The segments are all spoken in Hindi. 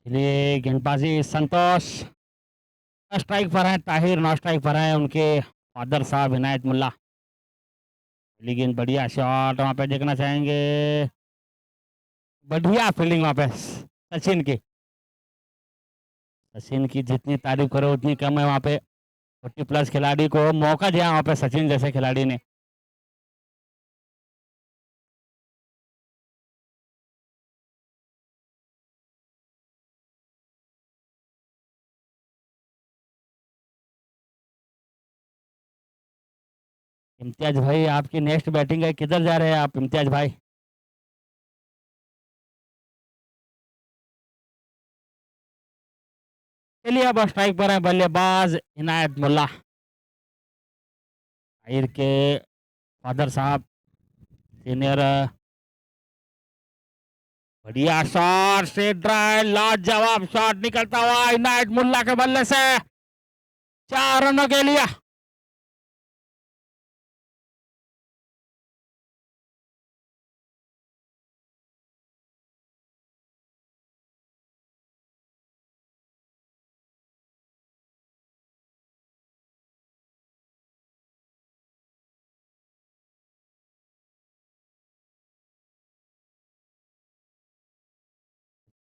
चलिए गेंदबाजी संतोष स्ट्राइक पर हैं, ताहिर नॉन स्ट्राइक पर हैं उनके फादर साहब इनायत मुल्ला। लेकिन बढ़िया शॉट वहाँ पे देखना चाहेंगे, बढ़िया फील्डिंग वहाँ पे सचिन की। सचिन की जितनी तारीफ करो उतनी कम है, वहाँ पे 40+ खिलाड़ी को मौका दिया वहाँ पे सचिन जैसे खिलाड़ी ने। इम्तियाज भाई आपकी नेक्स्ट बैटिंग है, किधर जा रहे हैं आप इम्तियाज भाई? चलिए अब स्ट्राइक पर है बल्लेबाज इनायत मुल्ला, ताहिर के फादर साहब सीनियर। बढ़िया शॉट से ड्राइव, लाजवाब शॉट निकलता हुआ इनायत मुल्ला के बल्ले से 4 रनों के लिए।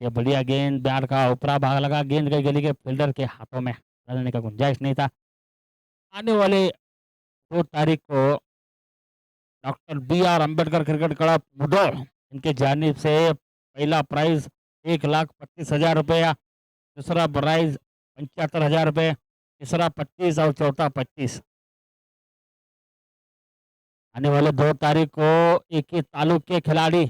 ये बढ़िया गेंद बैट का ऊपरा भाग लगा, गेंद गई गली के फील्डर के हाथों में, डालने का गुंजाइश नहीं था। आने वाले 2 तारीख को doctor B.R. Ambedkar cricket club Mudhol इनके जानिब से पहला प्राइज 1,25,000 रुपया, दूसरा प्राइज 75,000 रुपये, तीसरा 25 और चौथा 25। आने वाले 2 तारीख को एक ही ताल्लुक के खिलाड़ी,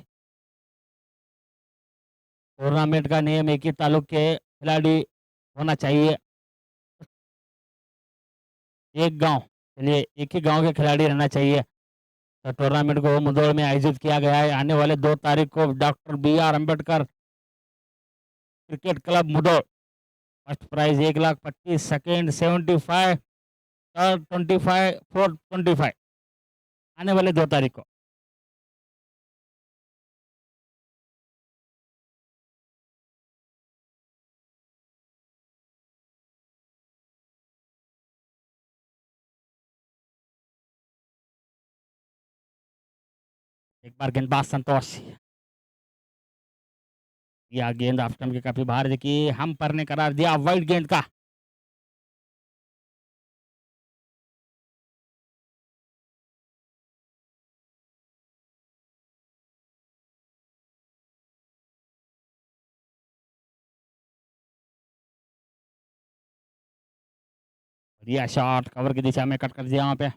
टूर्नामेंट का नियम एक ही ताल्लुक के खिलाड़ी होना चाहिए, एक गांव, चलिए एक ही गांव के खिलाड़ी रहना चाहिए। तो टूर्नामेंट को मुंदौर में आयोजित किया गया है। आने वाले 2 तारीख को doctor B.R. Ambedkar cricket club Mundaur, first prize 1,25,000, second 75, third 25, fourth 25। आने वाले 2 तारीख को। एक बार गेंदबाज संतोष, या गेंद ऑफ स्टंप के काफी बाहर, देखिए हम पर ने करार दिया वाइड गेंद का। बढ़िया शॉट कवर की दिशा में कट कर दिया वहां पे।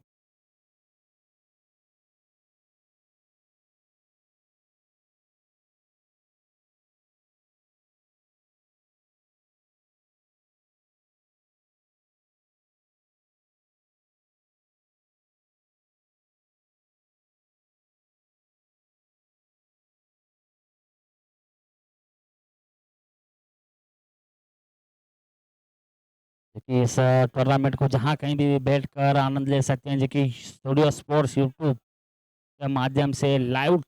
देखिए इस टूर्नामेंट को जहाँ कहीं भी बैठ कर आनंद ले सकते हैं, जो कि स्टूडियो स्पोर्ट्स यूट्यूब के माध्यम से लाइव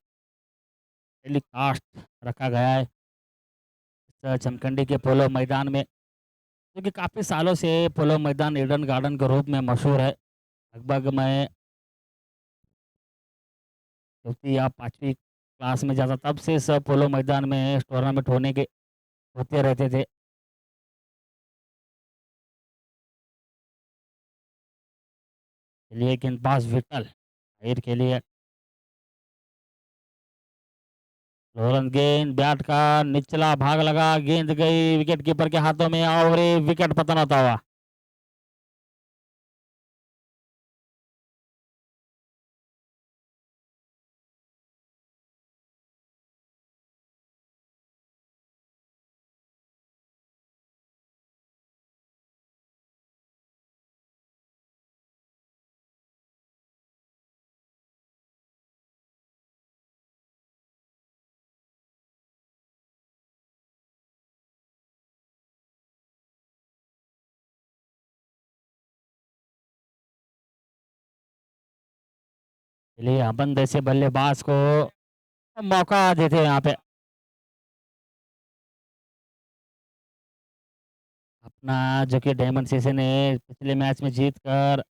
टेलीकास्ट रखा गया है इस चमकंडी के पोलो मैदान में, जो कि काफ़ी सालों से पोलो मैदान ईडन गार्डन के रूप में मशहूर है। लगभग मैं 4वीं या 5वीं क्लास में जाता तब से इस पोलो मैदान में टूर्नामेंट होते रहते थे। चलिए गेंदबाज विटल आहिर के लिए, लोरन गेंद बैट का निचला भाग लगा, गेंद गई विकेट कीपर के हाथों में और ये विकेट पतन होता हुआ। चलिए अपन जैसे बल्लेबाज को मौका देते हैं यहाँ पे। अपना जो कि डायमंड सीसी ने पिछले मैच में जीत कर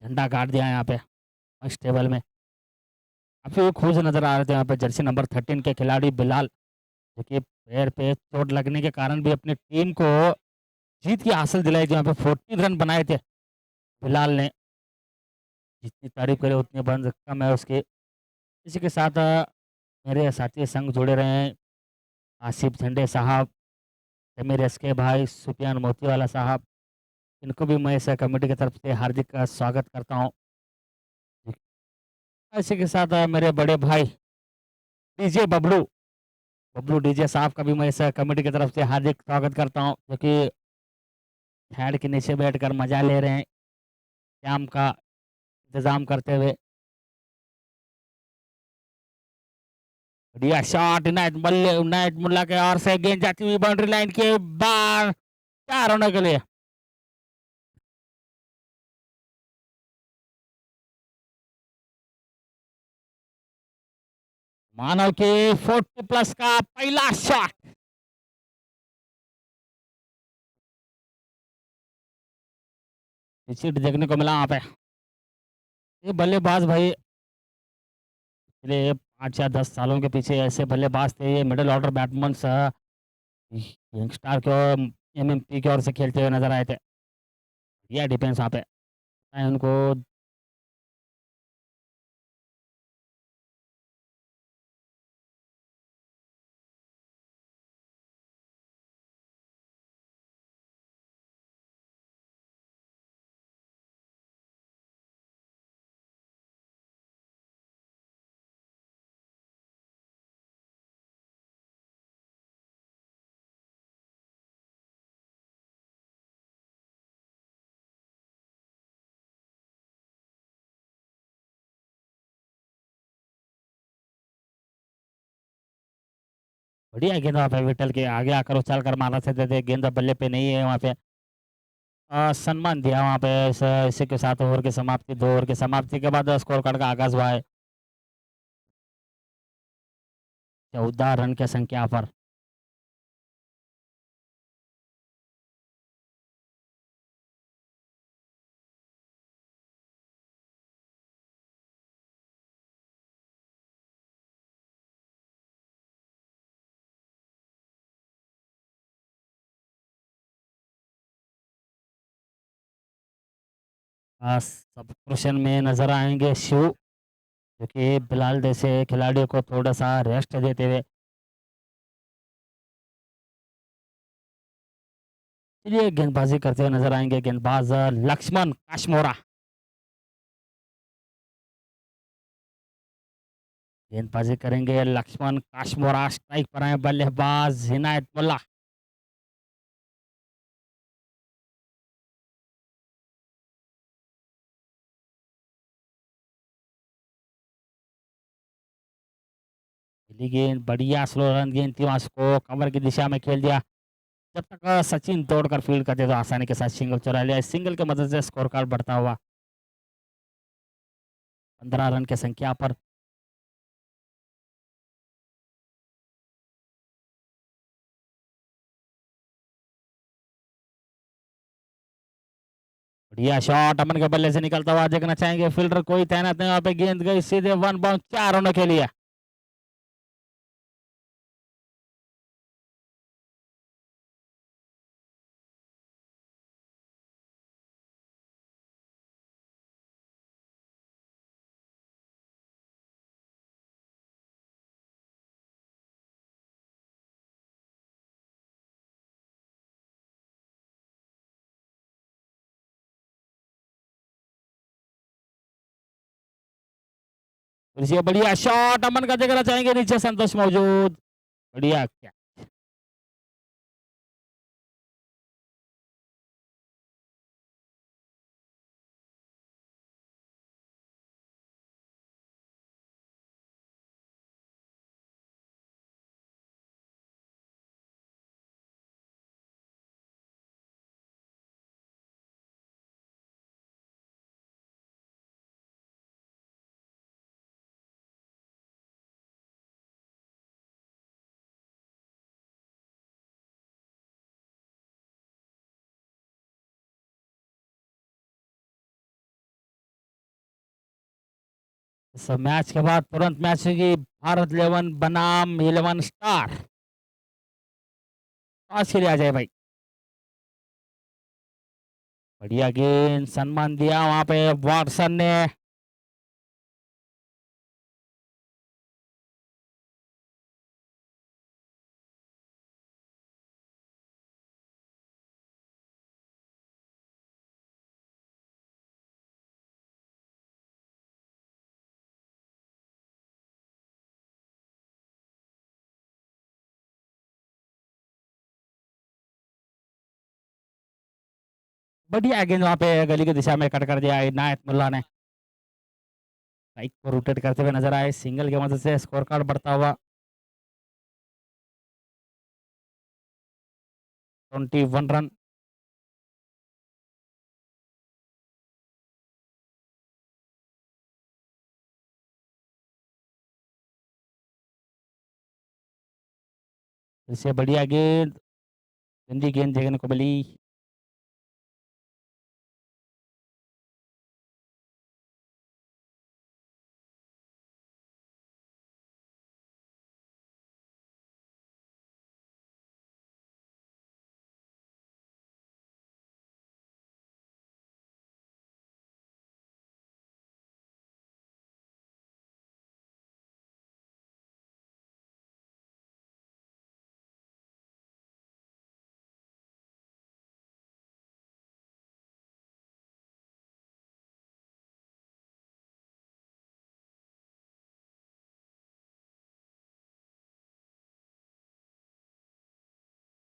झंडा गाड़ दिया यहाँ पे फर्स्ट टेबल में। काफ़ी खुश नज़र आ रहे थे यहाँ पे जर्सी नंबर 13 के खिलाड़ी बिलाल, जो कि पैर पे चोट लगने के कारण भी अपनी टीम को जीत की हासिल दिलाई थी। यहाँ पे 14 रन बनाए थे बिलाल ने। जितनी तारीफ़ करे उतनी बंद कम है उसकी। इसी के साथ मेरे साथी संग जुड़े रहे हैं आसिफ झंडे साहब, समीर एसके भाई, सुफियान मोतीवाला साहब। इनको भी मैं इस कमेटी की तरफ से हार्दिक स्वागत करता हूँ। इसी के साथ मेरे बड़े भाई डीजे बबलू, बबलू डीजे साहब का भी मैं इस कमेटी की तरफ से हार्दिक स्वागत करता हूँ, जो कि छड़ के नीचे बैठकर मजा ले रहे हैं शाम का इंतज़ाम करते हुए। बढ़िया शॉट इनायत मुल्ला के ओर से गेंद जाती हुई बाउंड्री लाइन के बाहर 4 रनों के लिए। मानव के 40 प्लस का पहला शॉट। विकेट देखने को मिला वहाँ पे। ये बल्लेबाज भाई पिछले 5 या 10 सालों के पीछे ऐसे बल्लेबाज थे, ये मिडल ऑर्डर बैट्समैन यंगस्टार की ओर एमएमपी की ओर से खेलते हुए नजर आए थे। ये डिफेंस वहाँ पे उनको। बढ़िया गेंद वहाँ पे विटल के आगे आकर उछाल कर मारना चाहते थे, गेंद बल्ले पे नहीं है वहाँ पे। सम्मान दिया वहाँ पे। इसी के साथ ओवर की समाप्ति, 2 ओवर की समाप्ति के बाद स्कोर कार्ड का आगाज हुआ है 14 रन की संख्या पर। सब क्वेश्चन में नजर आएंगे शिव, जो कि बिलाल जैसे खिलाड़ियों को थोड़ा सा रेस्ट देते हुए। चलिए गेंदबाजी करते हुए नजर आएंगे गेंदबाज लक्ष्मण काशमोरा। गेंदबाजी करेंगे लक्ष्मण काशमोरा। स्ट्राइक पर आए बल्लेबाज हिनायत मुल्ला। पहली गेंद बढ़िया स्लो रन गेंद थी, वहां को कवर की दिशा में खेल दिया। जब तक सचिन तोड़कर फील्ड करते तो आसानी के साथ सिंगल चुरा लिया। इस सिंगल की मदद से स्कोर कार्ड बढ़ता हुआ 15 रन की संख्या पर। बढ़िया शॉट अमन के बल्ले से निकलता हुआ देखना चाहेंगे, फील्डर कोई तैनात नहीं वहां पे, गेंद गई सीधे 1 बाउंड 4 रनों के लिए। बढ़िया शॉट अमन का देखना चाहेंगे, नीचे संतोष मौजूद। बढ़िया क्या इस मैच के बाद तुरंत मैच होगी भारत 11 बनाम 11 स्टार। टॉस के लिए आ जाए भाई। बढ़िया गेंद, सम्मान दिया वहां पे वॉटसन ने। बढ़िया गेंद वहां पे गली की दिशा में कट कर दिया इनायत मुल्ला ने। बाइक को रोटेट करते हुए नजर आए, सिंगल की मदद से स्कोर कार्ड बढ़ता हुआ 21 रन। इससे बढ़िया गेंद, गंदी गेंद देखने को मिली।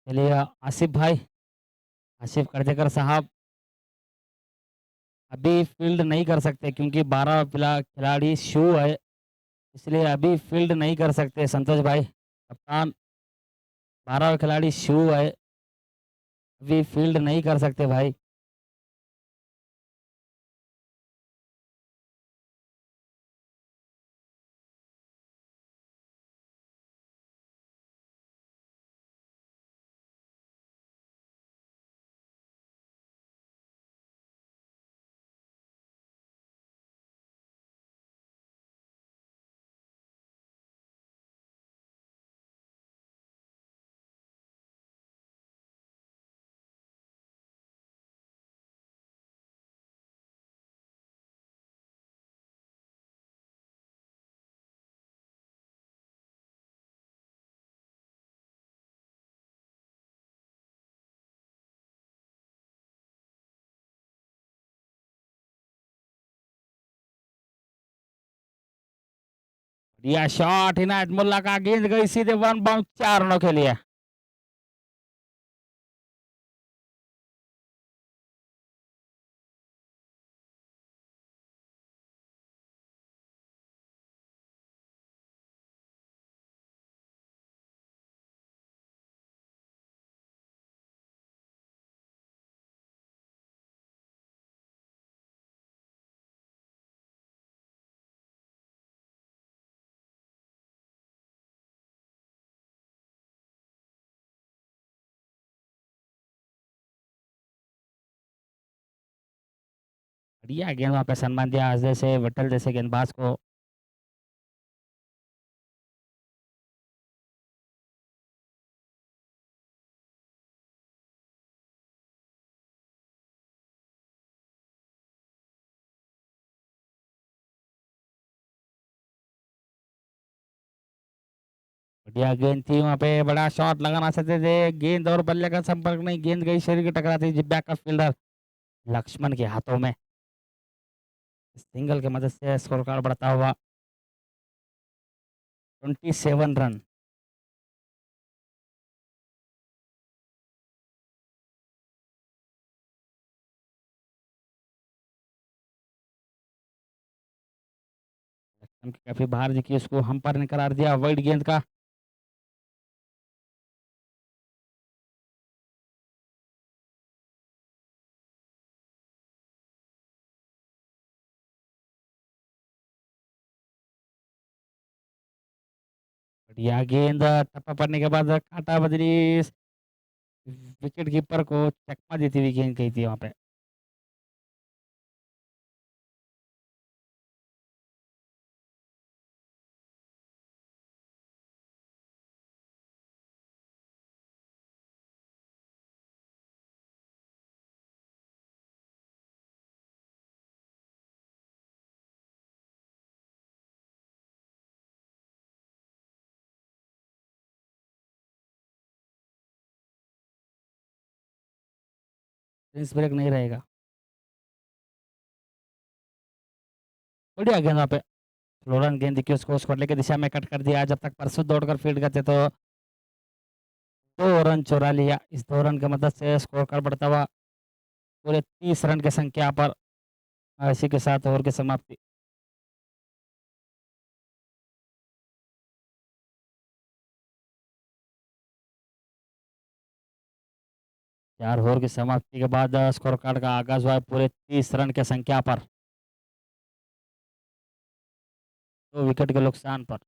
चलिए आसिफ भाई, आसिफ करजेकर साहब अभी फील्ड नहीं कर सकते क्योंकि 12 खिलाड़ी शू है, इसलिए अभी फील्ड नहीं कर सकते संतोष भाई। कप्तान, 12 खिलाड़ी शू है, अभी फील्ड नहीं कर सकते भाई। बढ़िया शॉट इनायत मुल्ला का, गेंद गई सीधे वन बाउंड 4 रनों के लिए। बढ़िया गेंद वहां पे सम्मान दिया जैसे वटल जैसे गेंदबाज को। बढ़िया गेंद थी वहां पे, बड़ा शॉट लगाना चाहते थे, गेंद और बल्ले का संपर्क नहीं, गेंद गई शरीर के टकराती बैकअप फील्डर लक्ष्मण के हाथों में। सिंगल की मदद से स्कोर कार्ड बढ़ता हुआ 27 रन। लक्ष्मण की काफी बाहर दिखी, उसको अंपायर ने करार दिया वाइड गेंद का। बढ़िया गेंद, टप्पा पड़ने के बाद काटा बजरी, विकेट कीपर को चकमा देती हुई गेंद गई थी वहां पे। प्रिंस ब्रेक नहीं रहेगा। बढ़िया गेंद वहाँ पे। फ्लोरन गेंद की उसको स्कॉटलैंड की दिशा में कट कर दिया। जब तक परसू दौड़कर फील्ड करते तो 2 रन चुरा लिया। इस 2 रन की मदद से स्कोर कार्ड बढ़ता हुआ पूरे 30 रन की संख्या पर। इसी के साथ ओवर की समाप्ति। 4 ओवर की समाप्ति के बाद स्कोर कार्ड का आगाज हुआ है पूरे 30 रन की संख्या पर। 2 विकेट के नुकसान पर।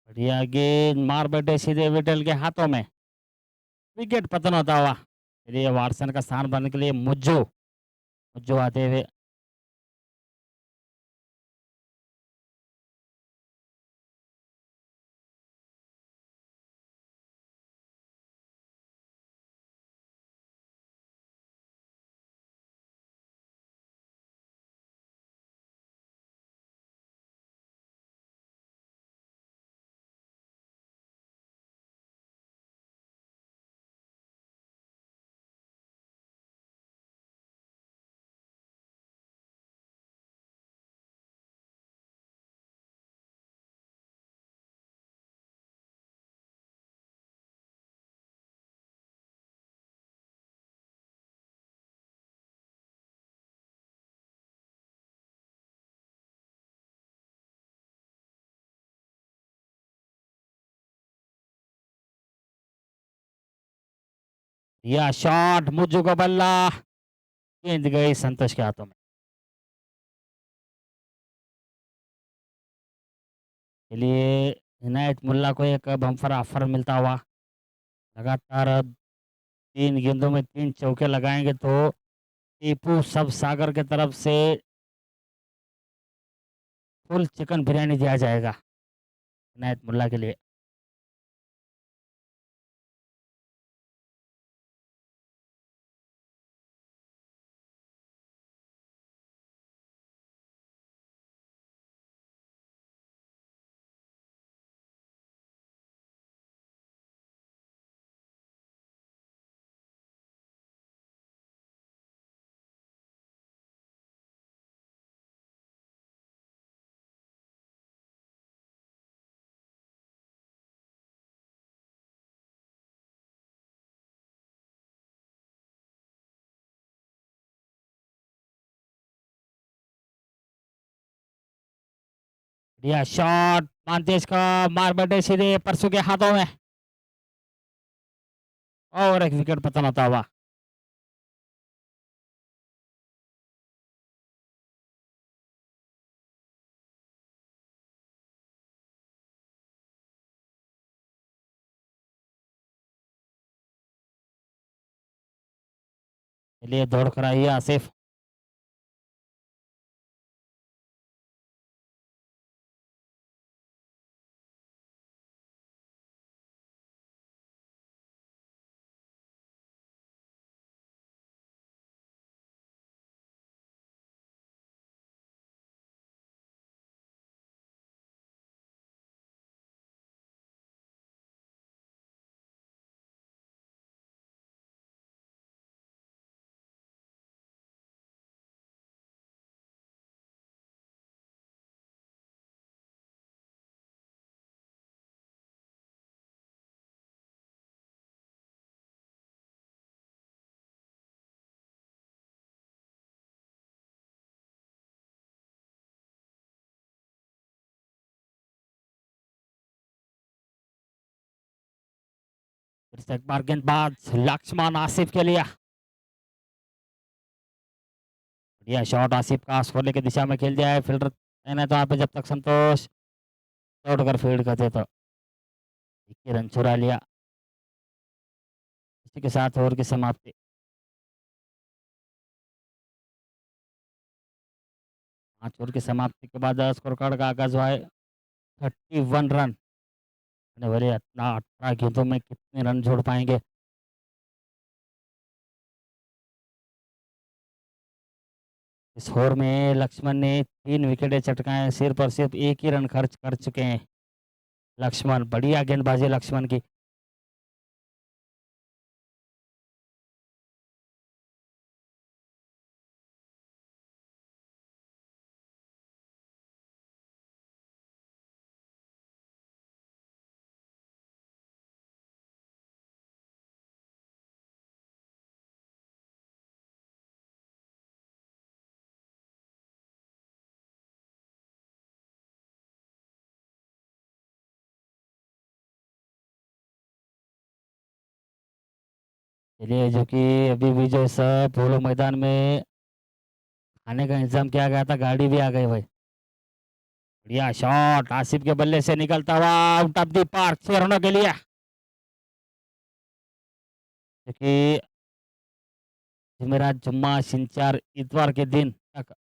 बढ़िया गेंद मार बैठे सीधे विटल के हाथों में। विकेट पतन होता हुआ। चलिए वाटसन का स्थान बनने के लिए मुज्जो मुज्जो आते हुए। यह शॉट मुज्जो का बल्ला। गेंद गई संतोष के हाथों में। चलिए इनायत मुल्ला को एक बम्पर ऑफर मिलता हुआ। लगातार 3 गेंदों में 3 चौके लगाएंगे तो टीपू सब सागर की तरफ से फुल चिकन बिरयानी दिया जाएगा इनायत मुल्ला के लिए। बढ़िया शॉट मानतेज का मार बैठे सीधे परसों के हाथों में। और एक विकेट पतन होता हुआ। चलिए दौड़ कर आइए आसिफ। फिर से एक बार गेंदबाज लक्ष्मण आसिफ के लिए। बढ़िया शॉट आसिफ का स्कोरले की दिशा में खेल दिया है, फील्डर तैनात वहाँ पे जब तक संतोष दौड़कर फील्ड करते तो 21 रन चुरा लिया। इसी के साथ ओवर की समाप्ति। पाँच ओवर की समाप्ति के बाद स्कोर कार्ड का आगाज हुआ है। 31 रन। बोले इतना 18 गेंदों में कितने रन जोड़ पाएंगे। इस ओवर में लक्ष्मण ने 3 विकेटें चटकाए, सिर्फ और सिर्फ एक ही रन खर्च कर चुके हैं लक्ष्मण। बढ़िया गेंदबाजी लक्ष्मण की। चलिए जो कि अभी भी जो सब पोलो मैदान में खाने का इंतजाम किया गया था, गाड़ी भी आ गई भाई। बढ़िया शॉट आसिफ के बल्ले से निकलता हुआ आउट ऑफ द पार्क 6 रनों के लिए। क्योंकि जुमेरात जुम्मा शिनचार इतवार के दिन तक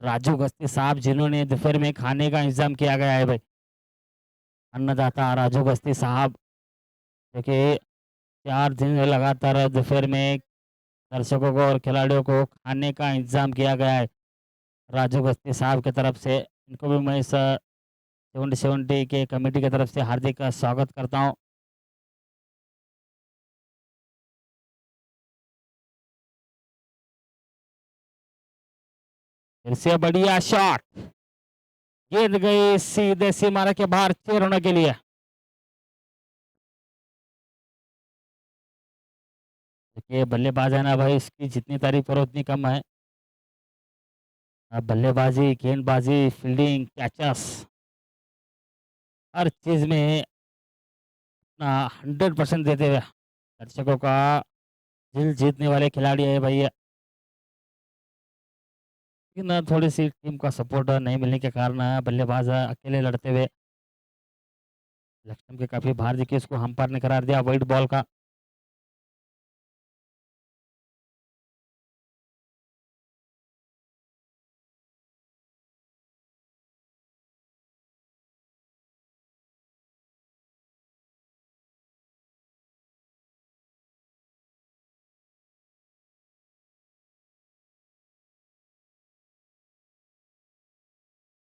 राजू गस्ती साहब जिन्होंने दोपहर में खाने का इंतजाम किया गया है भाई, अन्नदाता राजू गस्ती साहब, क्योंकि 4 दिन लगातार दोपहर में दर्शकों को और खिलाड़ियों को खाने का इंतजाम किया गया है राजू गस्ती साहब की तरफ से। इनको भी मैं इस 70 के कमेटी की तरफ से हार्दिक स्वागत करता हूँ। फिर से बढ़िया शॉट, गेंद गई सीधे सीमारे के बाहर 6 रनों के लिए। देखिए बल्लेबाज है ना भाई, इसकी जितनी तारीफ करो उतनी कम है। बल्लेबाजी, गेंदबाजी, फील्डिंग, कैचेस, हर चीज में अपना 100% देते हुए दर्शकों का दिल जीतने वाले खिलाड़ी है भैया। लेकिन थोड़ी सी टीम का सपोर्ट नहीं मिलने के कारण बल्लेबाज अकेले लड़ते हुए लक्ष्मण के काफी बाहर दिखे, उसको अंपायर ने करार दिया वाइड बॉल का।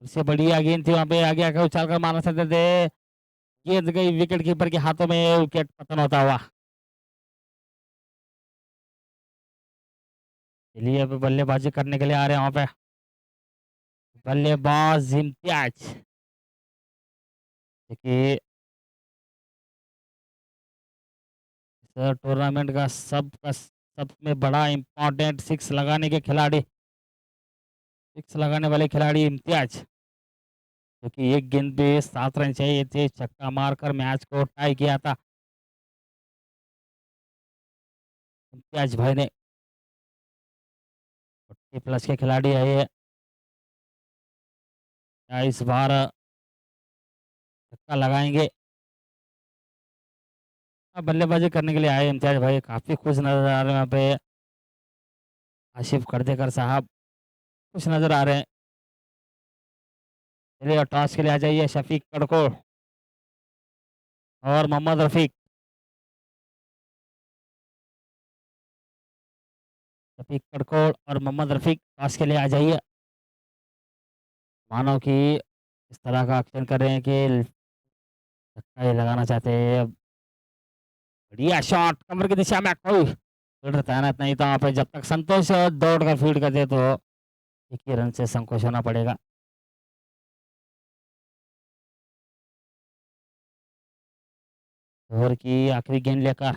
उससे बढ़िया गेंद थी वहां पे, आगे आके उछाल कर मारना चाहते थे, गेंद गई विकेट कीपर के हाथों में, विकेट पतन होता हुआ। चलिए अब बल्लेबाजी करने के लिए आ रहे हैं वहां पे बल्लेबाज इम्तियाज। देखिए इस टूर्नामेंट का सब में बड़ा इम्पोर्टेंट सिक्स लगाने के खिलाड़ी, सिक्स लगाने वाले खिलाड़ी इम्तियाज, क्योंकि एक गेंद पे 7 रन चाहिए थे, छक्का मारकर मैच को टाई किया था इम्तियाज भाई ने। 40+ के खिलाड़ी है ये, क्या इस बार छक्का लगाएंगे। अब बल्लेबाजी करने के लिए आए इम्तियाज भाई, काफी खुश नजर आ रहे हैं यहाँ पे। आशिफ कर्देकर साहब खुश नजर आ रहे हैं। चलिए टॉस के लिए आ जाइए शफीक कड़को और मोहम्मद रफीक। शफीक कड़को और मोहम्मद रफीक टॉस के लिए आ जाइए। मानो कि इस तरह का एक्शन कर रहे हैं कि छक्का ही लगाना चाहते हैं। बढ़िया शॉट, कमर की दिशा में कोई फील्डर तैनात नहीं था वहाँ पे, जब तक संतोष दौड़ कर फील्ड करते तो 21 रन से संकोच होना पड़ेगा। ओवर की आखिरी गेंद लेकर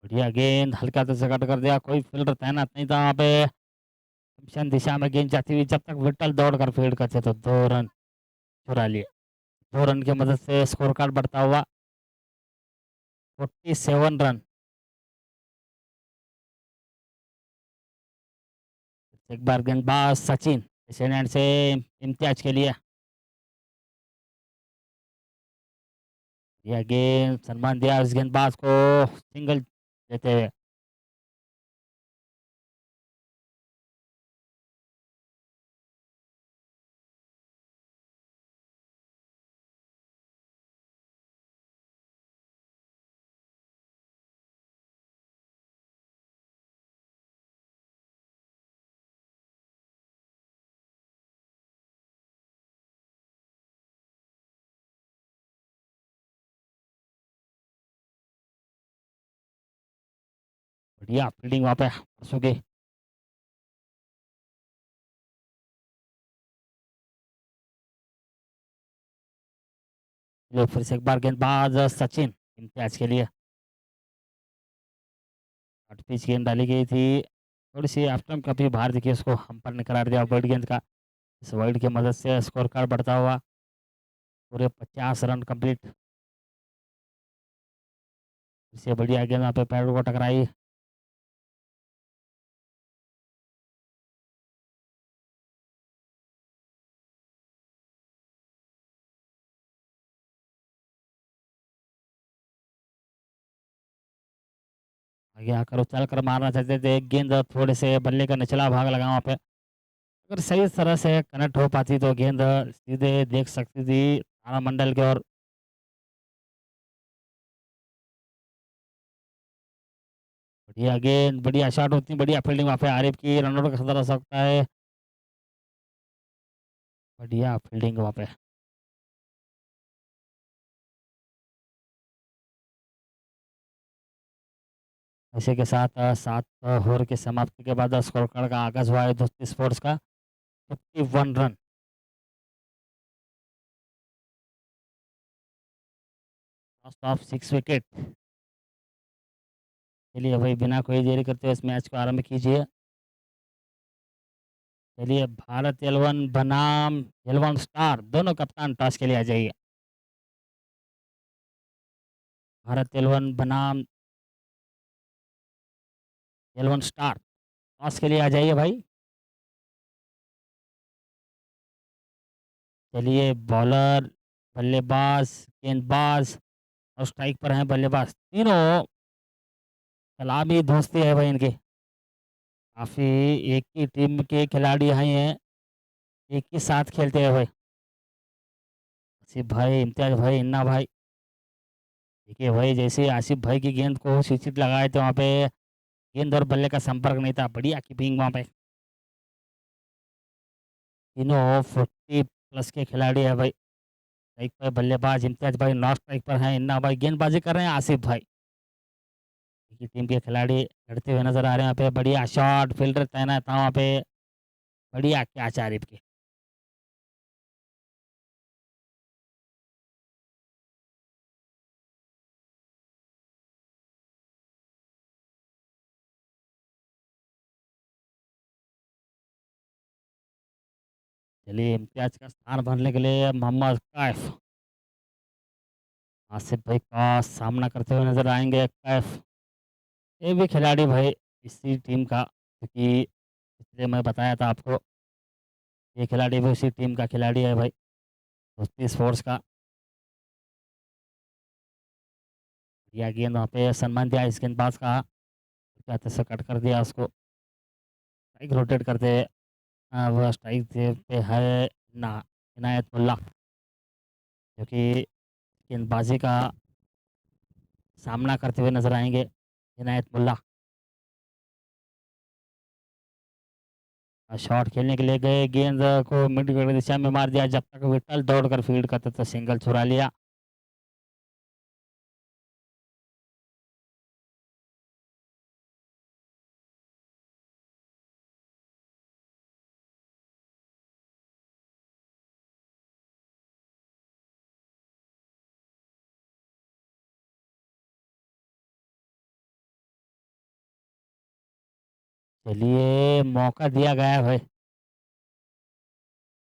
बढ़िया गेंद हल्का सा कट कर दिया, कोई फील्डर तैनात नहीं था वहाँ पे। शमशान दिशा में गेंद जाती हुई, जब तक विट्ठल दौड़कर फील्ड करते तो 2 रन चुरा लिए। 2 रन की मदद से स्कोर कार्ड बढ़ता हुआ 47 रन। एक बार गेंदबाज सचिन इस एंड से इम्तियाज के लिए। यह गेंद सम्मान दिया उस गेंदबाज को सिंगल देते हुए। बढ़िया फील्डिंग वहाँ पे परसों की। लो फिर से एक बार गेंदबाज सचिन इम्तियाज के लिए। हट पिच गेंद डाली गई थी, थोड़ी सी आफ्टर काफी बाहर दिखी, उसको अंपर ने करार दिया वाइड गेंद का। इस वाइड की मदद से स्कोर कार्ड बढ़ता हुआ पूरे 50 रन कंप्लीट। इससे बढ़िया गेंद वहाँ पे पैरों को टकराई। आगे आकर उछल कर मारना चाहते थे, एक गेंद थोड़े से बल्ले का निचला भाग लगा वहाँ पे। अगर सही तरह से कनेक्ट हो पाती तो गेंद सीधे देख सकती थी तारामंडल की ओर। बढ़िया गेंद, बढ़िया शॉट, होती बढ़िया फील्डिंग वहाँ पे आरिफ की, रनआउट का खतरा हो सकता है। बढ़िया फील्डिंग वहाँ पे। इसी के साथ 7 ओवर की समाप्ति के बाद स्कोर कार्ड का आगाज हुआ है दोस्ती स्पोर्ट्स का। 51 रन। Loss of 6 wicket. चलिए भाई बिना कोई देरी करते हुए इस मैच को आरंभ कीजिए। चलिए भारत एलवन बनाम एलवन स्टार दोनों कप्तान टॉस के लिए आ जाइए। भारत एलवन बनाम एलवन स्टार टॉस के लिए आ जाइए भाई। चलिए बॉलर, बल्लेबाज, गेंदबाज और स्ट्राइक पर हैं बल्लेबाज, तीनों सलामी दोस्ती है भाई इनकी। काफ़ी एक ही टीम के खिलाड़ी हैं ये, एक ही साथ खेलते हैं भाई। आसिफ भाई, इम्तियाज भाई, इन्ना भाई। देखिए भाई जैसे आसिफ भाई की गेंद को स्विचिट लगाए थे वहाँ पे, गेंद और बल्ले का संपर्क नहीं था, बढ़िया कीपिंग वहाँ पे। तीनों 40 प्लस के खिलाड़ी है भाई। स्ट्राइक पर बल्लेबाज इम्तियाज भाई, नॉन स्ट्राइक पर हैं इन्ना भाई, गेंदबाजी कर रहे हैं आसिफ भाई। की टीम के खिलाड़ी लड़ते हुए नजर आ रहे हैं यहाँ पे, बढ़िया शॉट, फील्डर तैनात था वहाँ पे। बढ़िया कैच आरिफ की। चलिए इम्तियाज का स्थान भरने के लिए मोहम्मद कैफ आसिफ भाई का सामना करते हुए नजर आएंगे। कैफ ये भी खिलाड़ी भाई इसी टीम का, क्योंकि इसलिए मैं बताया था आपको, ये खिलाड़ी भी उसी टीम का खिलाड़ी है भाई, दोस्ती स्पोर्ट्स का। बढ़िया गेंद वहाँ पे सम्मान दिया इस गेंदबाज का, जाते से कट कर दिया उसको। स्ट्राइक रोटेट करते, वो स्ट्राइक पे है ना इनायतुल्लाह, जो कि गेंदबाजी का सामना करते हुए नजर आएंगे। इनायतुल्लाह शॉट खेलने के लिए गए, गेंद को मिड विकेट की दिशा में मार दिया, जब तक विट्ठल दौड़कर फील्ड करते तो सिंगल छुड़ा लिया। चलिए मौका दिया गया है भाई।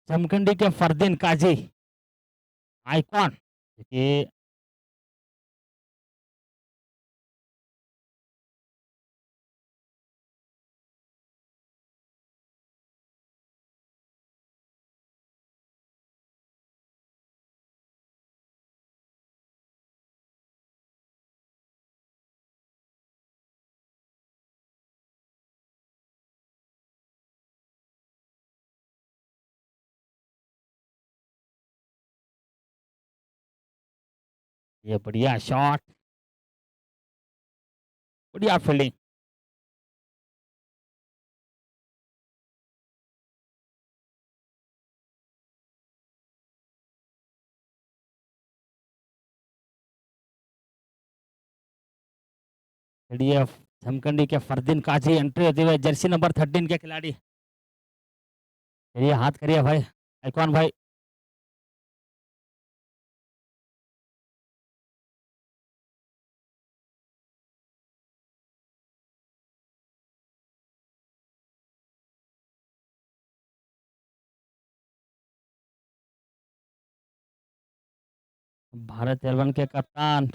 जमखंडी के फरदीन काजी आइकॉन देखिए ये बढ़िया शॉट, बढ़िया फील्डिंग। चलिए जमखंडी के फरदीन काजी एंट्री होते हुए जर्सी नंबर 13 के खिलाड़ी। चलिए हाथ करिए भाई आइकॉन भाई। 'भारत 11 के कप्तान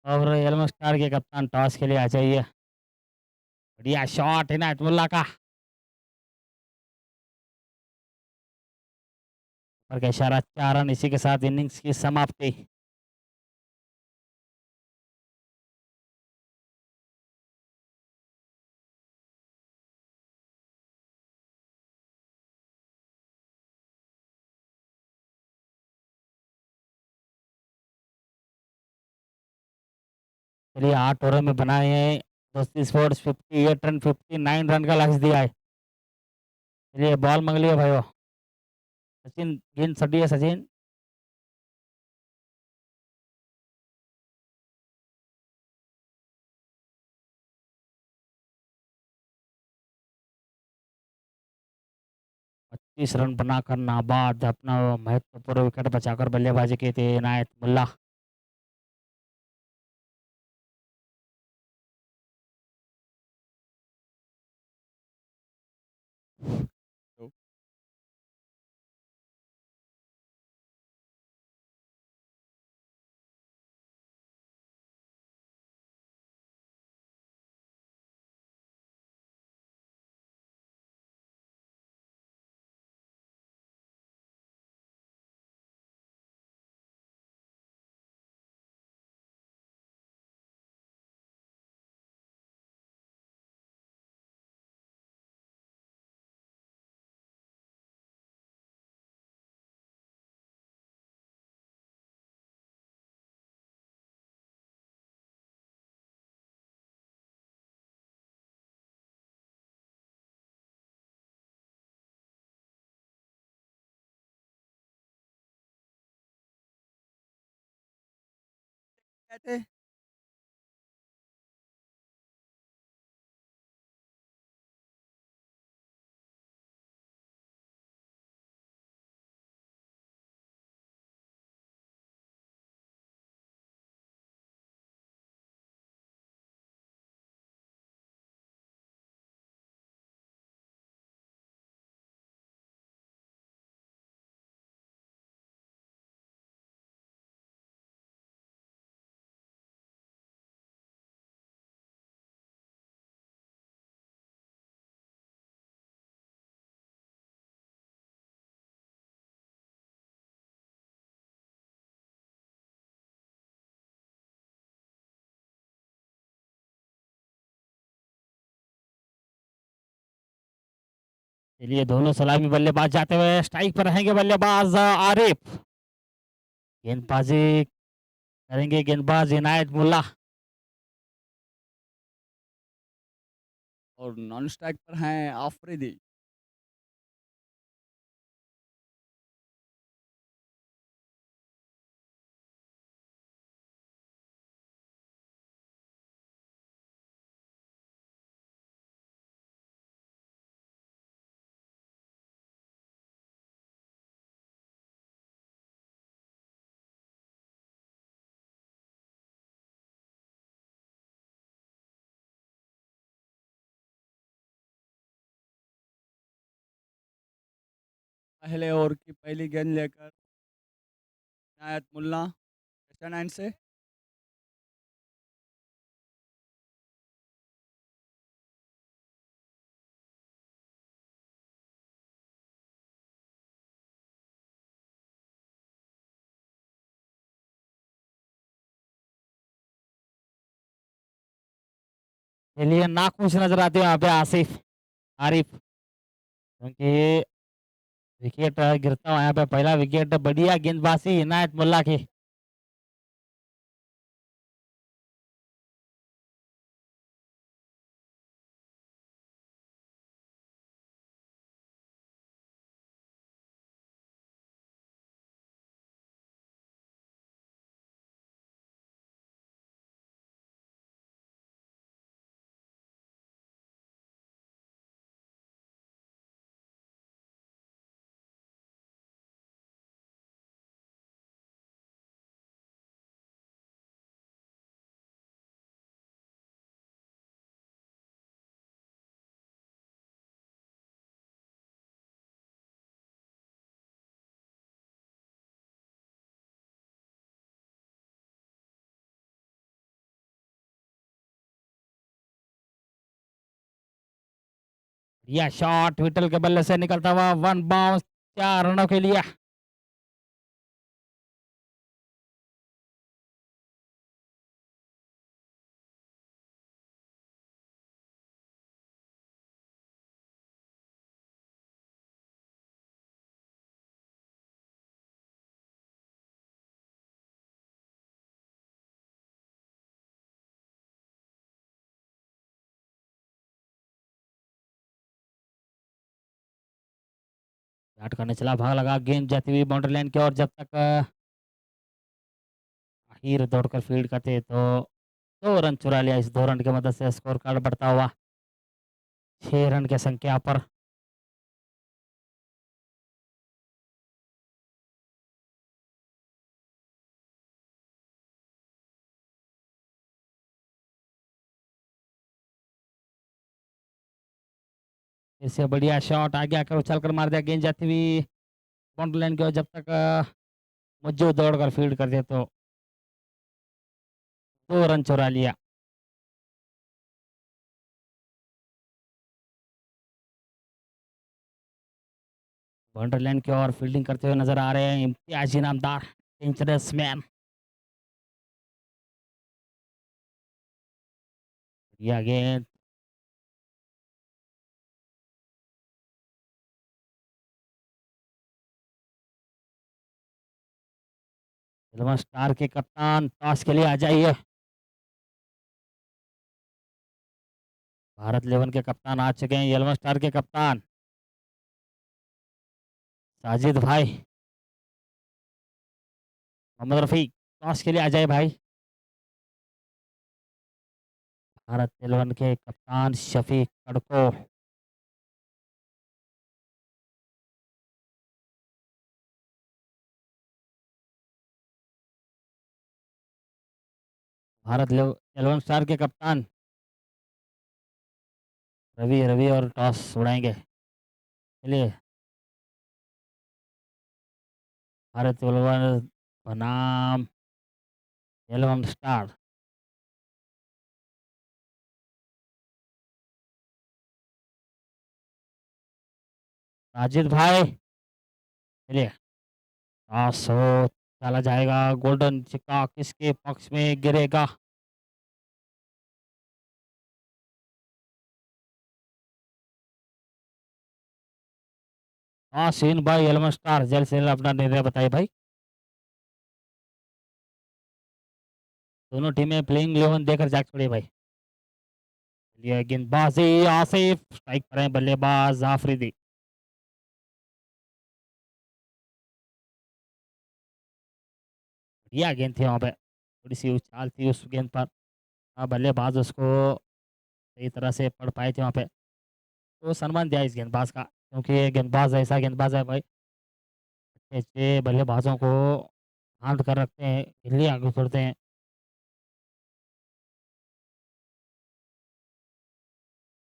और येलो स्टार के कप्तान टॉस के लिए आ जाइए। बढ़िया शॉट इनायतुल्लाह का, ऊपर का इशारा 4 रन इसी के साथ इनिंग्स की समाप्ति। चलिए 8 ओवर में बनाए हैं दोस्ती स्पोर्ट्स 58 रन 59 रन का लक्ष्य दिया है। चलिए बॉल मांग लिया भाइयों। सचिन गेंद सटी है सचिन। पच्चीस रन बनाकर नाबाद अपना महत्वपूर्ण विकेट बचाकर बल्लेबाजी की थी इनायत मुल्ला। कहते चलिए दोनों सलामी बल्लेबाज जाते हुए स्ट्राइक पर रहेंगे बल्लेबाज आरिफ। गेंदबाजी करेंगे गेंदबाज इनायत मुल्ला। और नॉन स्ट्राइक पर हैं आफरीदी। पहले ओवर की पहली गेंद लेकर इनायत मुल्ला वेस्टर्न एंड से। चलिए नाखुश नजर आते हैं यहाँ पे आसिफ आरिफ, क्योंकि विकेट गिरता हुआ यहाँ पे पहला विकेट, बढ़िया गेंदबाजी इनायत मुल्ला की। बढ़िया शॉट विटल के बल्ले से निकलता हुआ, वन बाउंस, 4 रनों के लिए। बैट करने चला, भाग लगा, गेंद जाती हुई बाउंड्री लाइन की ओर, जब तक हीर दौड़कर फील्ड करते तो 2 रन चुरा लिया। इस 2 रन की मदद से स्कोर कार्ड बढ़ता हुआ 6 रन की संख्या पर। फिर से बढ़िया शॉट, आगे आकर उछल कर मार दिया, गेंद जाती हुई बाउंड्री लाइन की ओर, जब तक मुज्जो दौड़कर फील्ड करते तो 2 रन चुरा लिया। बाउंड्री लाइन की ओर फील्डिंग करते हुए नजर आ रहे हैं इम्तियाज इनामदार, डेंजरस मैन। बढ़िया गेंद, सिल्वर स्टार के कप्तान टॉस के लिए आ जाइए। भारत 11 के कप्तान आ चुके हैं, येलो स्टार के कप्तान साजिद भाई, मोहम्मद रफी, टॉस के लिए आ जाए भाई। भारत 11 के कप्तान शफीक कड़को, भारत 11 स्टार के कप्तान रवि रवि और टॉस उड़ाएंगे। चलिए, भारत 11 बनाम 11 स्टार, साजिद भाई। चलिए, टॉस हो, डाला जाएगा, गोल्डन सिक्का किसके पक्ष में गिरेगा। सीन भाई 11 स्टार, जल्द से जल्द अपना निर्णय बताइए भाई। दोनों टीमें प्लेइंग 11 देकर जाग छोड़े भाई। चलिए, गेंदबाजी आसिफ, स्ट्राइक पर है बल्लेबाज आफरीदी। बढ़िया गेंद थी वहाँ पे, थोड़ी सी उछाल थी उस गेंद पर। बल्लेबाज उसको सही तरह से पढ़ पाए थे वहाँ पे, तो सम्मान दिया इस गेंदबाज का, क्योंकि ये गेंदबाज ऐसा गेंदबाज है भाई, अच्छे अच्छे बल्लेबाजों को शांत कर रखते हैं, दिल्ली आगे छोड़ते हैं।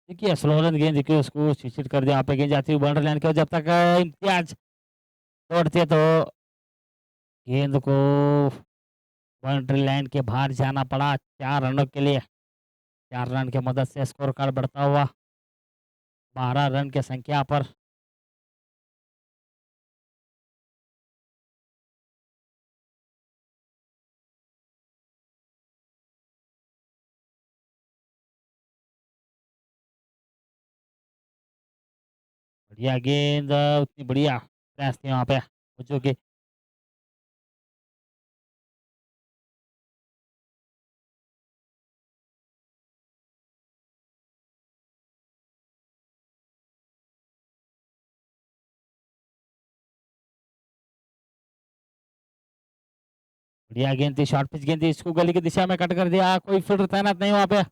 देखिए स्लोलन गेंद, देखिए उसको चिट कर दिया, यहाँ पे गेंद जाती हुई बाउंड्री लाइन के, जब तक इम्तियाज दौड़ते तो गेंद को बाउंड्री लाइन के बाहर जाना पड़ा 4 रनों के लिए। 4 रन की मदद से स्कोर कार्ड बढ़ता हुआ 12 रन की संख्या पर। बढ़िया गेंद उतनी बढ़िया प्रयास थी वहाँ पे जो कि बढ़िया गेंद थी, शॉर्ट पिच गेंद थी, इसको गली की दिशा में कट कर दिया, कोई फील्डर तैनात नहीं वहाँ पे।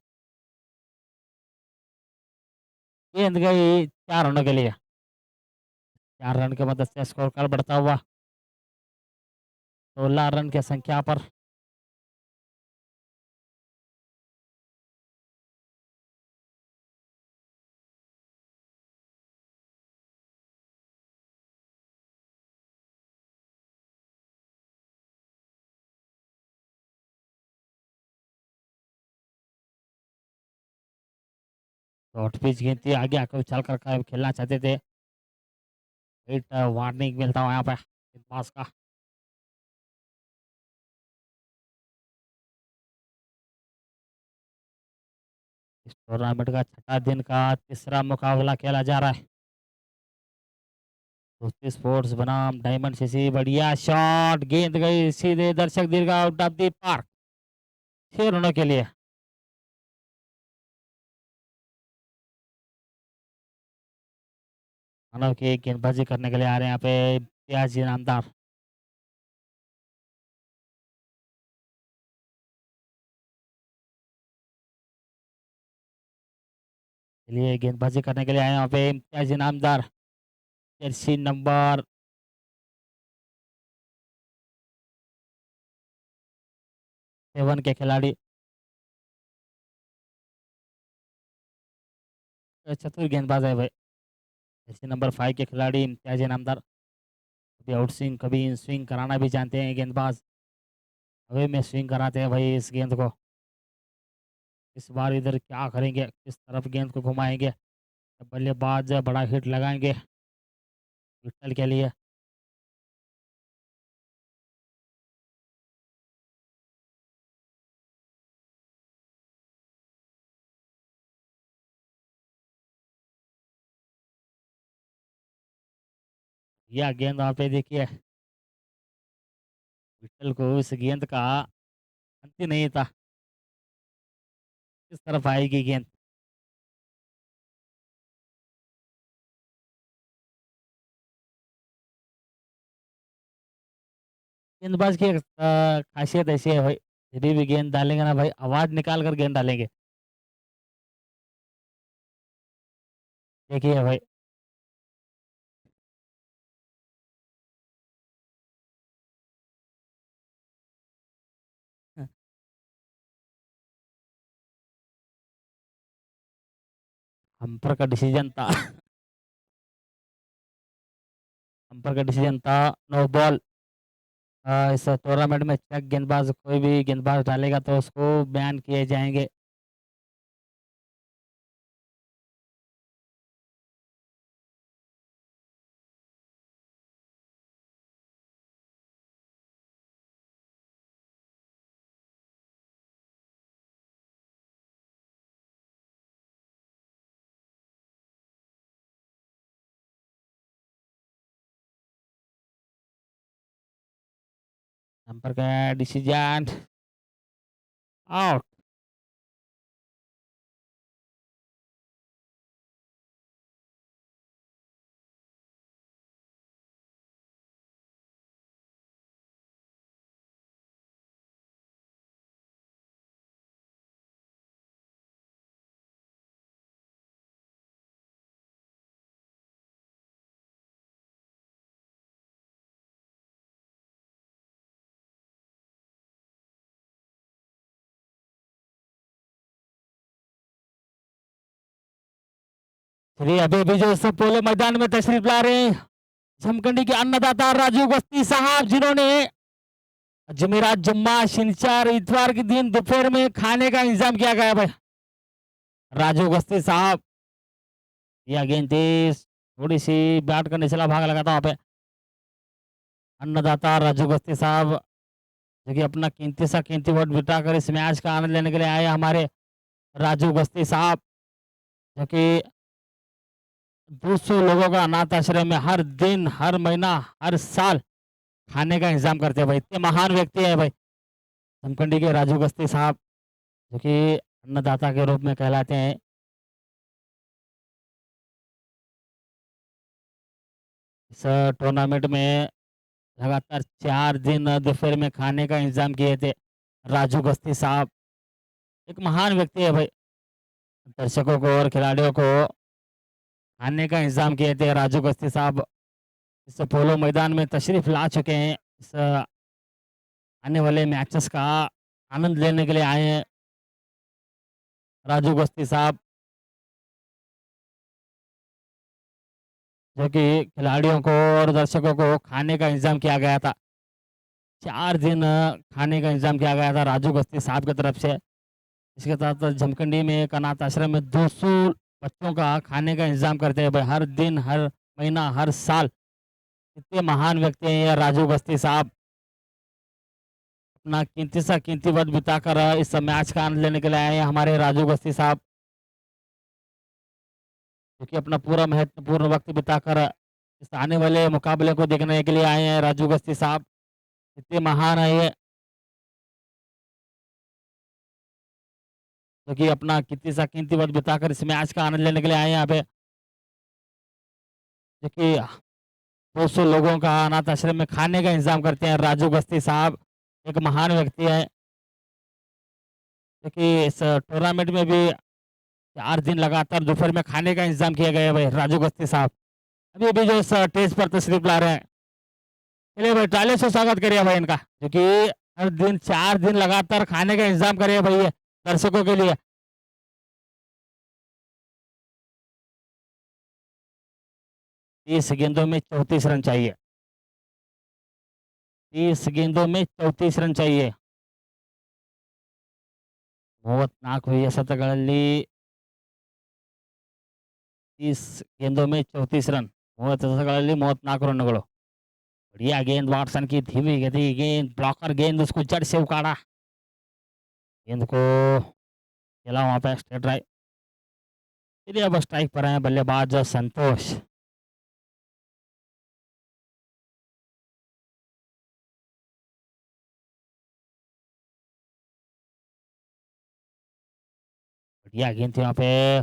गेंद गई 4 रनों के लिए। 4 रन की मदद से स्कोर कार्ड बढ़ता हुआ 16 रन की संख्या पर। शॉर्ट पिच गेंद थी, आगे आकर उछाल कर खेलना चाहते थे। हिट वार्निंग मिलता हुआ यहाँ पे पास का। इस टूर्नामेंट का छठा दिन का तीसरा मुकाबला खेला जा रहा है। दोस्ती स्पोर्ट्स बनाम डायमंड सीसी। बढ़िया शॉट, गेंद गई सीधे दर्शक दीर्घ आउट ऑफ द पार्क 6 रनों के लिए। मानव की गेंदबाजी करने के लिए आ रहे हैं यहाँ पे इम्तियाज इनामदार। चलिए गेंदबाजी करने के लिए आए हैं यहाँ पे इम्तियाज इनामदार, जर्सी नंबर 7 के खिलाड़ी। चतुर गेंदबाज है भाई। जर्सी नंबर 5 के खिलाड़ी इम्तियाज इनामदार। कभी आउट स्विंग कभी इन स्विंग कराना भी जानते हैं गेंदबाज। हवे में स्विंग कराते हैं भाई इस गेंद को। इस बार इधर क्या करेंगे, किस तरफ गेंद को घुमाएंगे। बल्लेबाज बड़ा हिट लगाएंगे विट्ठल के लिए। यह गेंद वहाँ पे देखिए, विट्ठल को इस गेंद का अंत ही नहीं था। किस तरफ आएगी गेंद। गेंदबाज की एक खासियत ऐसी है भाई, जब भी गेंद डालेंगे ना भाई आवाज निकाल कर गेंद डालेंगे। देखिए भाई। अंपायर का डिसीजन था। अंपायर का डिसीजन था नो बॉल। इस टूर्नामेंट में चेक गेंदबाज कोई भी गेंदबाज डालेगा तो उसको बैन किए जाएंगे। अंपायर का डिसीजन आउट। चलिए अभी अभी जो सब पोलो मैदान में तशरीफ ला रहे हैं जमखंडी के अन्नदाता राजू गस्ती साहब, जिन्होंने जमेरात जुम्मा शनिचर इतवार के दिन दोपहर में खाने का इंतजाम किया गया भाई। राजू गस्ती साहब, या गेंद तेज, थोड़ी सी बैट का निचला भाग लगा था वहां पे। अन्नदाता राजू गस्ती साहब, जो कि अपना कीमती सा कीमती वोट बिताकर इस मैच का आनंद लेने के लिए आए हमारे राजू गस्ती साहब, जो कि 200 लोगों का अनाथ आश्रम में हर दिन, हर महीना, हर साल खाने का इंतजाम करते हैं भाई। इतने महान व्यक्ति है भाई जमखंडी के राजू गस्ती साहब, जो कि अन्नदाता के रूप में कहलाते हैं। इस टूर्नामेंट में लगातार 4 दिन दोपहर में खाने का इंतजाम किए थे राजू गस्ती साहब। एक महान व्यक्ति है भाई। दर्शकों को और खिलाड़ियों को खाने का इंतजाम किए थे राजू गस्ती साहब। इस पोलो मैदान में तशरीफ ला चुके हैं। इस आने वाले मैचेस का आनंद लेने के लिए आए हैं राजू गस्ती साहब, जो कि खिलाड़ियों को और दर्शकों को खाने का इंतजाम किया गया था। 4 दिन खाने का इंतजाम किया गया था राजू गस्ती साहब की तरफ से। इसके साथ जमखंडी में एक अनाथ आश्रम में 200 बच्चों का खाने का इंतजाम करते हैं भाई, हर दिन, हर महीना, हर साल। इतने महान व्यक्ति हैं ये राजू गस्ती साहब। अपना कीमती सा कीमती वक्त बिताकर इस मैच का आनंद लेने के लिए आए हैं हमारे राजू गस्ती साहब, जो कि अपना पूरा महत्वपूर्ण वक्त बिताकर इस आने वाले मुकाबले को देखने के लिए आए हैं राजू गस्ती साहब। इतने महान है ये, जो कि अपना कीमती सा कीमती वक्त बिताकर इस मैच का आनंद लेने के लिए आए हैं यहाँ पे। जो कि 200 लोगों का अनाथ आश्रम में खाने का इंतजाम करते हैं राजू गस्ती साहब। एक महान व्यक्ति है, जो कि इस टूर्नामेंट में भी 4 दिन लगातार दोपहर में खाने का इंतजाम किया गया है भाई राजू गस्ती साहब। अभी अभी जो इस स्टेज पर तशरीफ ला रहे हैं, चलिए भाई तालियों से स्वागत करिए भाई इनका, जो कि हर दिन 4 दिन लगातार खाने का इंतजाम करिए भाई ये दर्शकों के लिए। 30 गेंदों में 34 रन चाहिए। 30 गेंदों में 34 रन चाहिए। 34 ಎಸೆತಗಳಲ್ಲಿ 30 गेंदों में 34 रन, 30 ಎಸೆತಗಳಲ್ಲಿ 34 रनಗಳು। बढ़िया गेंद, वाटसन की धीमी गति गेंद, ब्लॉकर गेंद उसको जड़ से उखाड़ा, गेंद को खेला वहां पे स्ट्रेट ड्राइव। चलिए अब स्ट्राइक पर हैं बल्लेबाज संतोष। बढ़िया गेंद थी वहाँ पे,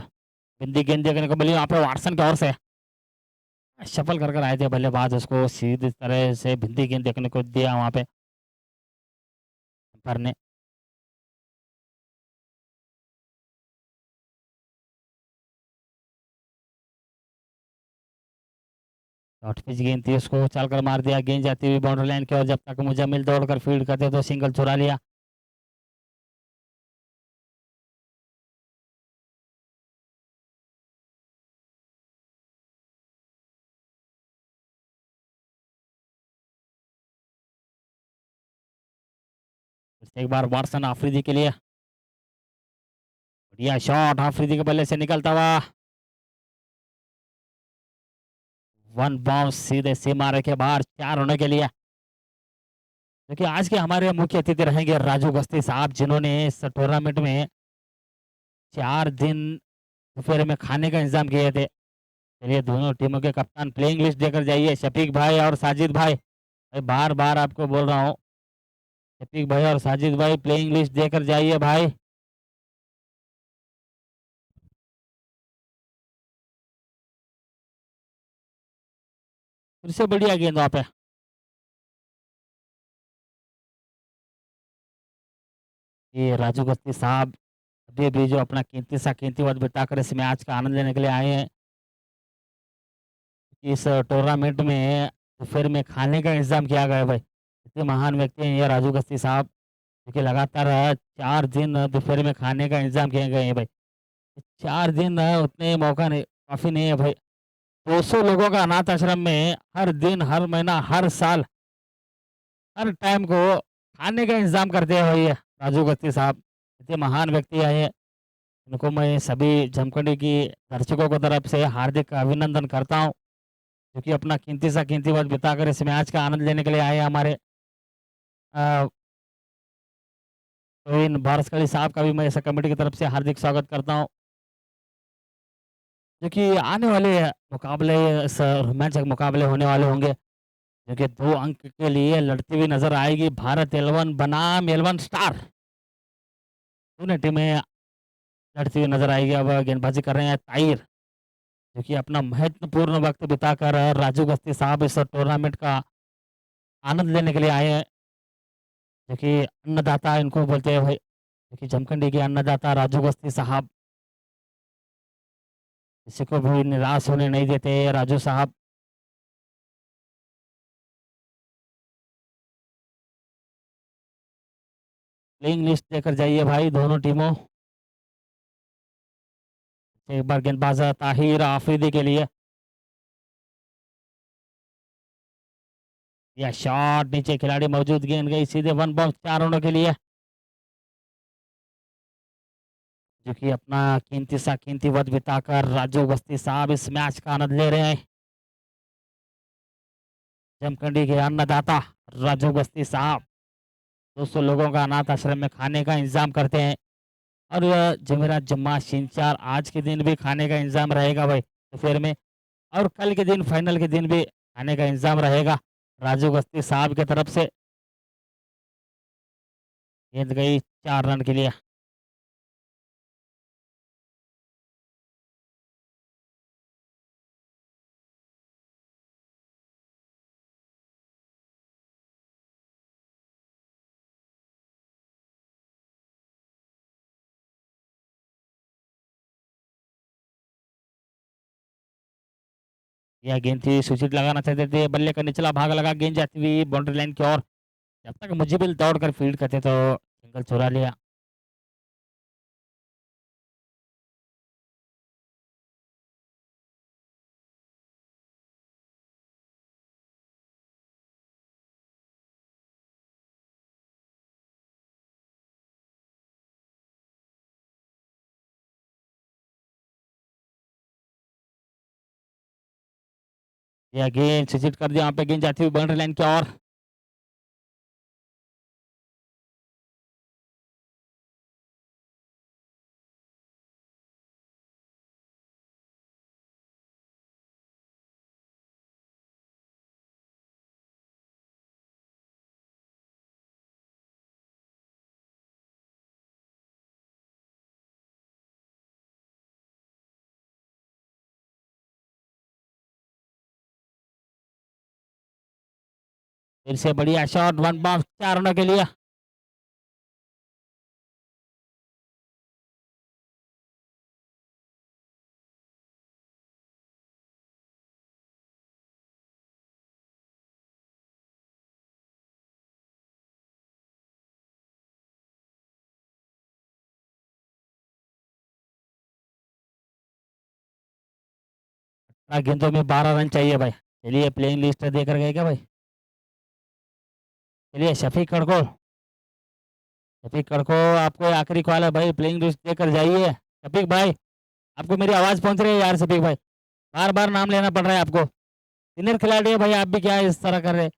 बिंदी गेंद देखने को मिली वहाँ पे वाटसन की ओर से। शफल कर कर आए थे बल्लेबाज, उसको सीधी तरह से भिंदी गेंद देखने को दिया वहाँ पे अंपायर ने। शॉर्ट पिच गेंद थी, उसको चल कर मार दिया, गेंद जाती हुई बाउंड्री लाइन की ओर। जब तक मुजम्मिल दौड़कर फील्ड करते तो सिंगल चुरा लिया। फिर से एक बार वाटसन आफरीदी के लिए, बढ़िया शॉट आफरीदी के बल्ले से निकलता हुआ, वन बाउंस सीधे सीमा रेखे बाहर, 4 होने के लिए। क्योंकि आज के हमारे मुख्य अतिथि रहेंगे राजू गस्ती साहब, जिन्होंने इस टूर्नामेंट में 4 दिन दोपहर में खाने का इंतजाम किए थे। चलिए दोनों टीमों के कप्तान प्लेइंग लिस्ट देकर जाइए, शफीक भाई और साजिद भाई। भाई बार बार आपको बोल रहा हूँ, शफीक भाई और साजिद भाई प्लेइंग लिस्ट देकर जाइए भाई। फिर से बढ़िया गेंद वहाँ पे, ये राजू गस्ती साहब अभी अभी जो अपना कीमती सा कीमती वक्त बिताकर इस मैच का आनंद लेने के लिए आए हैं। इस टूर्नामेंट में दोपहर में खाने का इंतजाम किया गया है भाई। इतने महान व्यक्ति हैं ये राजू गस्ती साहब, क्योंकि लगातार 4 दिन दोपहर में खाने का इंतजाम किए गए हैं भाई। 4 दिन उतने मौका नहीं, काफ़ी नहीं है भाई। 200 लोगों का अनाथ आश्रम में हर दिन, हर महीना, हर साल, हर टाइम को खाने का इंतज़ाम करते हैं भई ये राजू गस्ती साहब। इतने महान व्यक्ति हैं ये। इनको मैं सभी जमखंडी की दर्शकों की तरफ से हार्दिक अभिनंदन करता हूँ, क्योंकि अपना कीमती से कीमती वक़्त बिताकर इस मैच का आनंद लेने के लिए आए हैं हमारे अ, प्रवीण बारसकली साहब का भी मैं इस कमेटी की तरफ से हार्दिक स्वागत करता हूँ। जो कि आने वाले मुकाबले रोमांचक मुकाबले होने वाले होंगे, जो कि 2 अंक के लिए लड़ती हुई नज़र आएगी भारत 11 बनाम 11 स्टार। दोनों टीमें लड़ती हुई नज़र आएगी। अब गेंदबाज़ी कर रहे हैं ताहिर, जो कि अपना महत्वपूर्ण वक़्त बिताकर राजू गस्ती साहब इस टूर्नामेंट का आनंद लेने के लिए आए हैं। जो कि अन्नदाता इनको बोलते हैं भाई, जो कि जमखंडी के अन्नदाता राजू गस्ती साहब, किसी को भी निराश होने नहीं देते राजू साहब। प्लेइंग लिस्ट लेकर जाइए भाई दोनों टीमों। एक बार गेंदबाज ताहिर आफरीदी के लिए, या शॉट नीचे खिलाड़ी मौजूद, गेंद गई सीधे 1 बॉल 4 रनों के लिए, जो कि अपना कीमती सा कीमती वक्त बिताकर राजू बस्ती साहब इस मैच का आनंद ले रहे हैं। जमखंडी के अन्नदाता राजू बस्ती साहब 200 लोगों का अनाथ आश्रम में खाने का इंतजाम करते हैं। और जमेरा जम्मा सिंचार आज के दिन भी खाने का इंतजाम रहेगा भाई दोपहर में, और कल के दिन फाइनल के दिन भी खाने का इंतजाम रहेगा राजू बस्ती साहब की तरफ से। गेंद गई 4 रन के लिए। यह गेंद थी, सुचित लगाना चाहते थे, बल्ले का निचला भाग लगा, गेंद जाती हुई बाउंड्री लाइन की ओर। जब तक मुजीबिल दौड़कर फील्ड करते तो सिंगल चुरा लिया। यह गेंद सुचित कर दिया, वहाँ पे गेंद जाती हुई बाउंड्री लाइन की ओर। फिर से बढ़िया शॉट, 1 बॉल 4 रनों के लिए। गेंदों में 12 रन चाहिए भाई। चलिए प्लेइंग लिस्ट देकर गए क्या भाई? चलिए शफीक कड़को, शफीक कड़को आपको आखिरी कॉल है भाई, प्लेइंग लिस्ट देकर जाइए। शफीक भाई, आपको मेरी आवाज़ पहुँच रही है यार शफीक भाई? बार-बार नाम लेना पड़ रहा है आपको। सीनियर खिलाड़ी है भाई, आप भी क्या इस तरह कर रहे हैं?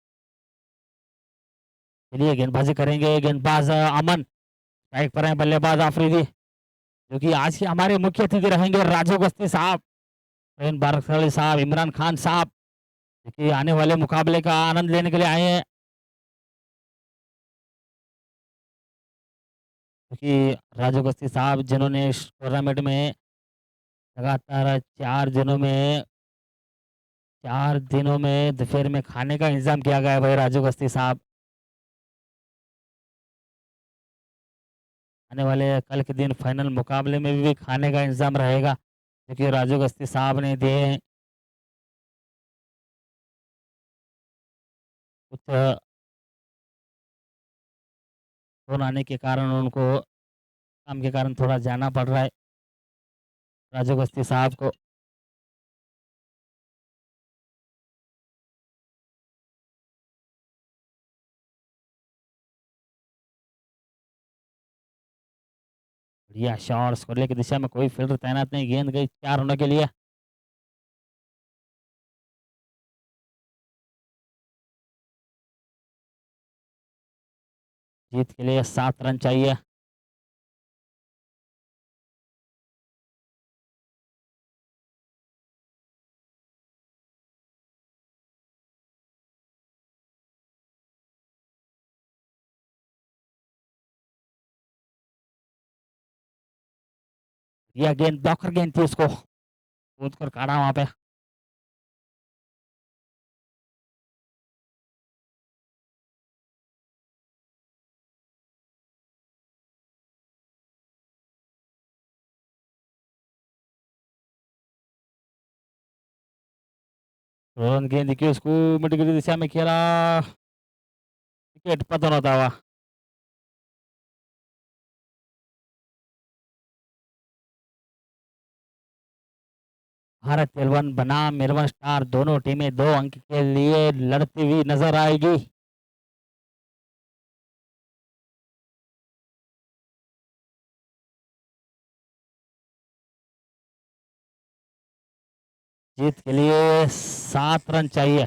चलिए गेंदबाजी करेंगे, गेंदबाज अमन, स्ट्राइक पर हैं बल्लेबाज आफरीदी, जो कि आज के हमारे मुख्य अतिथि रहेंगे राजू गस्ती साहब, प्रवीण बारखली साहब, इमरान खान साहब, जो कि आने वाले मुकाबले का आनंद लेने के लिए आए हैं। क्योंकि राजू गस्ती साहब जिन्होंने इस टूर्नामेंट में लगातार 4 दिनों में दोपहर में खाने का इंतज़ाम किया गया है भाई राजू गस्ती साहब। आने वाले कल के दिन फाइनल मुकाबले में भी खाने का इंतज़ाम रहेगा, क्योंकि राजू गस्ती साहब ने दिए हैं कुछ फ़ोन आने के कारण उनको काम के कारण थोड़ा जाना पड़ रहा है राजू गस्ती साहब को। बढ़िया शॉट, स्कोरले की दिशा में कोई फील्डर तैनात नहीं, गेंद गई 4 रनों के लिए। जीत के लिए 7 रन चाहिए। यह गेंद ब्लॉकर गेंद थी, उसको कूद कर काढ़ा वहां पे। रोहन गेंद की उसको मिड की दिशा में खेला, विकेट पतन होता हुआ। भारत 11 बनाम 11 स्टार, दोनों टीमें 2 अंक के लिए लड़ती हुई नजर आएगी। जीत के लिए 7 रन चाहिए।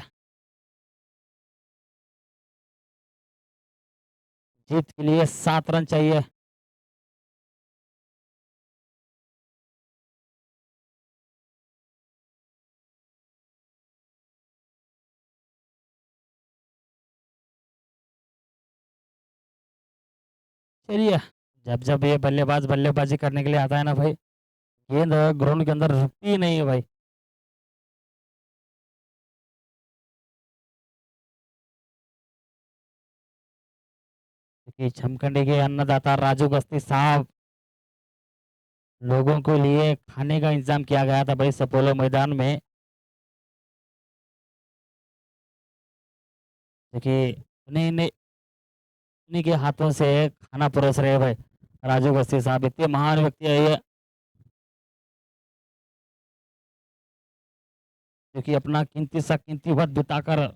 जीत के लिए 7 रन चाहिए। चलिए, जब जब ये बल्लेबाज बल्लेबाजी करने के लिए आता है ना भाई, गेंद ग्राउंड के अंदर रुकती ही नहीं है भाई। क्योंकि झमखंडी के अन्नदाता राजू गस्ती साहब, लोगों के लिए खाने का इंतजाम किया गया था भाई सपोलो मैदान में। क्योंकि उन्हीं ने उन्हीं के हाथों से खाना परोस रहे हैं भाई राजू गस्ती साहब, इतने महान व्यक्ति है ये, जो कि अपना कीमती सा कीमती वक्त बिताकर